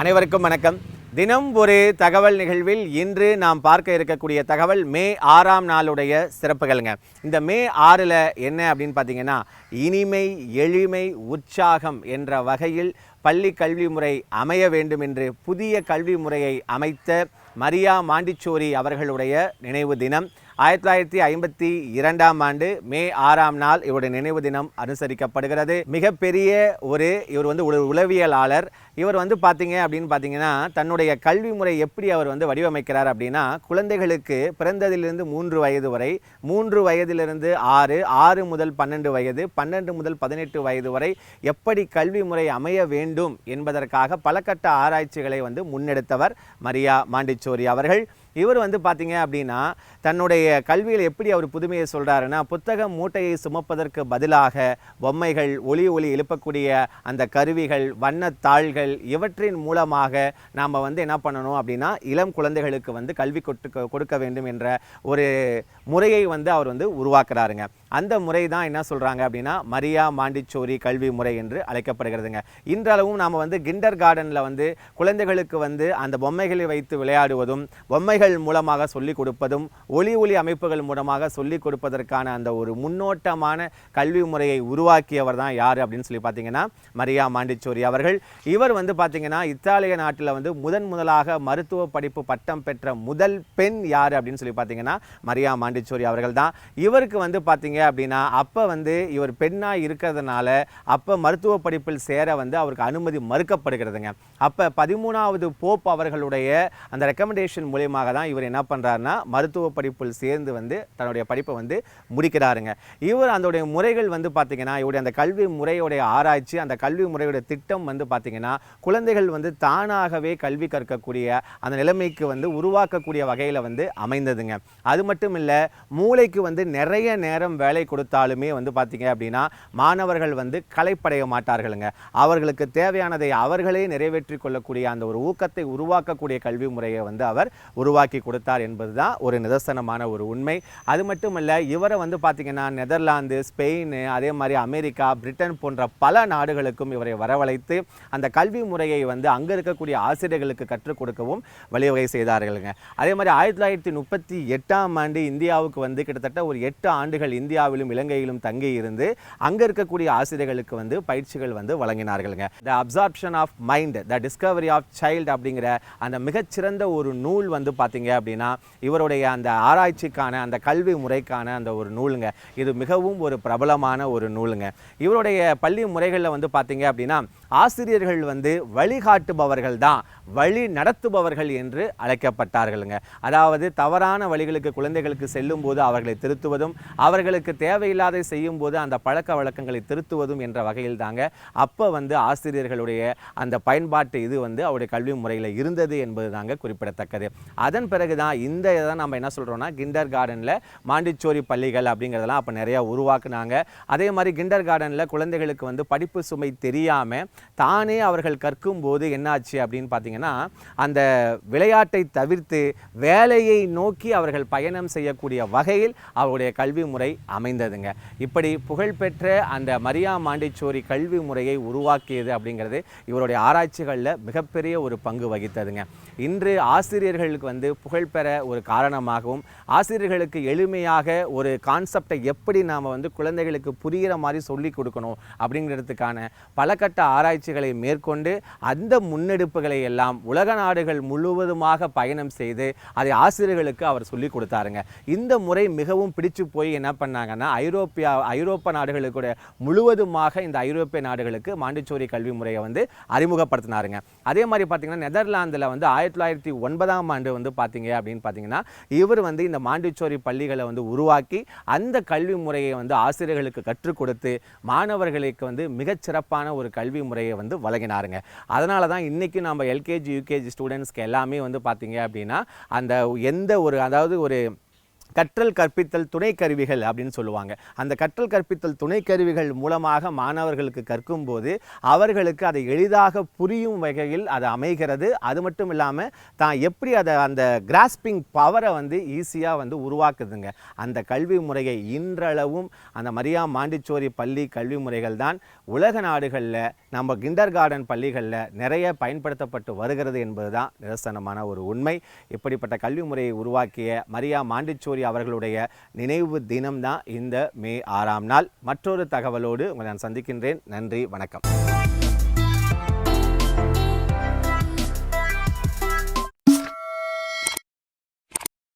அனைவருக்கும் வணக்கம். தினம் ஒரு தகவல் நிகழ்வில் இன்று நாம் பார்க்க இருக்கக்கூடிய தகவல் மே 6ஆம் நாளுடைய சிறப்புகள்ங்க. இந்த மே 6ல் என்ன அப்படின்னு பார்த்தீங்கன்னா, இனிமை, எளிமை, உற்சாகம் என்ற வகையில் பள்ளி கல்வி முறை அமைய வேண்டும் என்று புதிய கல்வி முறையை அமைத்த மரியா மாண்டிச்சோரி அவர்களுடைய நினைவு தினம். 1952ஆம் ஆண்டு மே 6ஆம் நாள் இவருடைய நினைவு தினம் அனுசரிக்கப்படுகிறது. மிகப்பெரிய இவர் ஒரு உளவியலாளர். இவர் பார்த்தீங்க அப்படின்னு பார்த்தீங்கன்னா, தன்னுடைய கல்வி முறை எப்படி அவர் வடிவமைக்கிறார் அப்படின்னா, குழந்தைகளுக்கு பிறந்ததிலிருந்து 3 வயது வரை, 3 வயதிலிருந்து 6, 6 முதல் 12 வயது, 12 முதல் 18 வயது வரை எப்படி கல்வி முறை அமைய வேண்டும் என்பதற்காக பல கட்ட ஆராய்ச்சிகளை முன்னெடுத்தவர் மரியா மாண்டிச்சோரி அவர்கள். இவர் பார்த்தீங்க அப்படின்னா, தன்னுடைய கல்வியில் எப்படி அவர் புதுமையை சொல்கிறாருன்னா, புத்தக மூட்டையை சுமப்பதற்கு பதிலாக பொம்மைகள், ஒளி எழுப்பக்கூடிய அந்த கருவிகள், வண்ணத்தாள்கள் இவற்றின் மூலமாக நாம் என்ன பண்ணணும் அப்படின்னா, இளம் குழந்தைகளுக்கு கல்வி கொடுக்க வேண்டும் என்ற ஒரு முறையை அவர் உருவாக்குறாருங்க. அந்த முறை தான் என்ன சொல்கிறாங்க அப்படின்னா, மரியா மாண்டிச்சோரி கல்வி முறை என்று அழைக்கப்படுகிறதுங்க. இன்றளவும் நாம் கிண்டர் கார்டனில் குழந்தைகளுக்கு அந்த பொம்மைகளை வைத்து விளையாடுவதும், பொம்மைகள் மூலமாக சொல்லிக் கொடுப்பதும், ஒளி அமைப்புகள் மூலமாக சொல்லிக் கொடுப்பதற்கான அந்த ஒரு முன்னோட்டமான கல்வி முறையை உருவாக்கியவர் தான் யார் அப்படின்னு சொல்லி பார்த்தீங்கன்னா, மரியா மாண்டிச்சோரி அவர்கள். இவர் பார்த்தீங்கன்னா, இத்தாலிய நாட்டில் முதலாக மருத்துவ படிப்பு பட்டம் பெற்ற முதல் பெண் யார் அப்படின்னு சொல்லி பார்த்தீங்கன்னா, மரியா மாண்டிச்சோரி அவர்கள் தான். இவருக்கு பார்த்தீங்க அப்படின்னா, அப்போ இவர் பெண்ணாக இருக்கிறதுனால அப்போ மருத்துவ படிப்பில் சேர அவருக்கு அனுமதி மறுக்கப்படுகிறதுங்க. அப்போ 13வது போப் அவர்களுடைய அந்த ரெக்கமெண்டேஷன் மூலியமாக தான் இவர் என்ன பண்ணுறாருன்னா, மருத்துவ படிப்பில் சேர்ந்து தன்னுடைய படிப்பை முடிக்கிறாருங்க. இவர் அதோடைய முறைகள் பார்த்தீங்கன்னா, இவருடைய அந்த கல்வி முறையுடைய ஆராய்ச்சி, அந்த கல்வி முறையுடைய திட்டம் பார்த்தீங்கன்னா, குழந்தைகள் தானாகவே கல்வி கற்கக்கூடிய அந்த நிலைமைக்கு உருவாக்கக்கூடிய வகையில் அமைந்ததுங்க. அது மட்டும் இல்லை, மூளைக்கு நிறைய நேரம் வேலை கொடுத்தாலுமே பார்த்தீங்க அப்படின்னா, மாணவர்கள் களைப்படைய மாட்டார்களுங்க. அவர்களுக்கு தேவையானதை அவர்களே நிறைவேற்றி கொள்ளக்கூடிய அந்த ஒரு ஊக்கத்தை உருவாக்கக்கூடிய கல்வி முறையை அவர் உருவாக்கி கொடுத்தார் என்பதுதான் ஒரு நிதர்சனமான ஒரு உண்மை. அது மட்டுமல்ல, இவரை பார்த்தீங்கன்னா, நெதர்லாந்து, ஸ்பெயின், அதே மாதிரி அமெரிக்கா, பிரிட்டன் போன்ற பல நாடுகளுக்கும் இவரை வரவழைத்து அந்த கல்வி முறையை அங்கே இருக்கக்கூடிய ஆசிரியர்களுக்கு கற்றுக் கொடுக்கவும் வழிவகை செய்தார்களுங்க. அதே மாதிரி 1938ஆம் ஆண்டு இந்தியாவுக்கு கிட்டத்தட்ட ஒரு 8 ஆண்டுகள் இந்தியாவிலும் இலங்கையிலும் தங்கி இருந்து அங்கே இருக்கக்கூடிய ஆசிரியர்களுக்கு பயிற்சிகள் வழங்கினார்களுங்க. The absorption of mind, the discovery of child அப்படிங்கிற அந்த மிகச்சிறந்த ஒரு நூல் பார்த்தீங்க அப்படின்னா, இவருடைய அந்த ஆராய்ச்சிக்கான அந்த கல்வி முறைக்கான அந்த ஒரு நூலுங்க. இது மிகவும் ஒரு பிரபலமான ஒரு நூலுங்க. இவருடைய பள்ளி முறைகளில் பார்த்தீங்க அப்படின்னா, ஆசிரியர்கள் வழிகாட்டுபவர்கள் தான், வழி நடத்துபவர்கள் என்று அழைக்கப்பட்டார்களுங்க. அதாவது தவறான வழிகளுக்கு குழந்தைகளுக்கு செல்லும் போது அவர்களை திருத்துவதும், அவர்களுக்கு தேவையில்லாத செய்யும் போது அந்த பழக்க வழக்கங்களை திருத்துவதும் என்ற வகையில் தாங்க அப்போ ஆசிரியர்களுடைய அந்த பயன்பாட்டு இது அவருடைய கல்வி முறையில் இருந்தது என்பது தாங்க குறிப்பிடத்தக்கது. அதன் பிறகு தான் இந்த இதை நம்ம என்ன சொல்கிறோம்னா, கிண்டர் கார்டனில் மாண்டிச்சோரி பள்ளிகள் அப்படிங்கிறதெல்லாம் அப்போ நிறையா உருவாக்குனாங்க. அதே மாதிரி கிண்டர் கார்டனில் குழந்தைகளுக்கு படிப்பு சுமை தெரியாமல் தானே அவர்கள் கற்கும் போது என்னாச்சு அப்படின்னு பார்த்தீங்கன்னா, அந்த விளையாட்டை தவிர்த்து வேலையை நோக்கி அவர்கள் பயணம் செய்யக்கூடிய வகையில் அவருடைய கல்வி முறை அமைந்ததுங்க. இப்படி புகழ்பெற்ற அந்த மரியா மாண்டிச்சோரி கல்வி முறையை உருவாக்கியது அப்படிங்கிறது இவருடைய ஆராய்ச்சிகளில் மிகப்பெரிய ஒரு பங்கு வகித்ததுங்க. இன்று ஆசிரியர்களுக்கு புகழ்பெற ஒரு காரணமாகவும், ஆசிரியர்களுக்கு எளிமையாக ஒரு கான்செப்டை எப்படி நாம் குழந்தைகளுக்கு புரிகிற மாதிரி சொல்லி கொடுக்கணும் அப்படிங்கிறதுக்கான பல கட்ட ஆராய்ச்சிகளை மேற்கொண்டு அந்த முன்னெடுப்புகளை எல்லாம் உலக நாடுகள் முழுவதுமாக பயணம் செய்து அதை ஆசிரியர்களுக்கு அவர் சொல்லி கொடுத்தாருங்க. இந்த முறை மிகவும் பிடிச்சு போய் என்ன பண்ணாங்கன்னா, ஐரோப்பா நாடுகளுக்கு முழுவதுமாக இந்த ஐரோப்பிய நாடுகளுக்கு மாண்டிச்சோரி கல்வி முறையை அறிமுகப்படுத்தினாருங்க. அதே மாதிரி பார்த்தீங்கன்னா, நெதர்லாந்தில் 1909ஆம் ஆண்டு பார்த்தீங்க அப்படின்னு பார்த்தீங்கன்னா, இவர் இந்த மாண்டிச்சோரி பள்ளிகளை உருவாக்கி அந்த கல்வி முறையை ஆசிரியர்களுக்கு கற்றுக் கொடுத்து மாணவர்களுக்கு மிகச்சிறப்பான ஒரு கல்வி முறையை வழங்கினாருங்க. அதனால தான் இன்றைக்கி நம்ம எல்கேஜி யூகேஜி ஸ்டூடெண்ட்ஸ்க்கு எல்லாமே பார்த்தீங்க அப்படின்னா, அந்த எந்த ஒரு கற்றல் கற்பித்தல் துணை கருவிகள் அப்படின்னு சொல்லுவாங்க. அந்த கற்றல் கற்பித்தல் துணை கருவிகள் மூலமாக மாணவர்களுக்கு கற்கும்போது அவர்களுக்கு அதை எளிதாக புரியும் வகையில் அது அமைகிறது. அது மட்டும் இல்லாமல் தான் எப்படி அதை அந்த கிராஸ்பிங் பவரை வந்து ஈஸியாக வந்து உருவாக்குதுங்க. அந்த கல்வி முறையை இன்றளவும் அந்த மரியா மாண்டிச்சோரி பள்ளி கல்வி முறைகள் தான் உலக நாடுகளில் நம்ம கிண்டர் கார்டன் பள்ளிகளில் நிறைய பயன்படுத்தப்பட்டு வருகிறது என்பது தான் நிதர்சனமான ஒரு உண்மை. இப்படிப்பட்ட கல்வி முறையை உருவாக்கிய மரியா மாண்டிச்சோரி அவர்களுடைய நினைவு தினம்தான் இந்த மே 6ஆம் நாள். மற்றொரு தகவலோடு உங்களை நான் சந்திக்கின்றேன். நன்றி, வணக்கம்.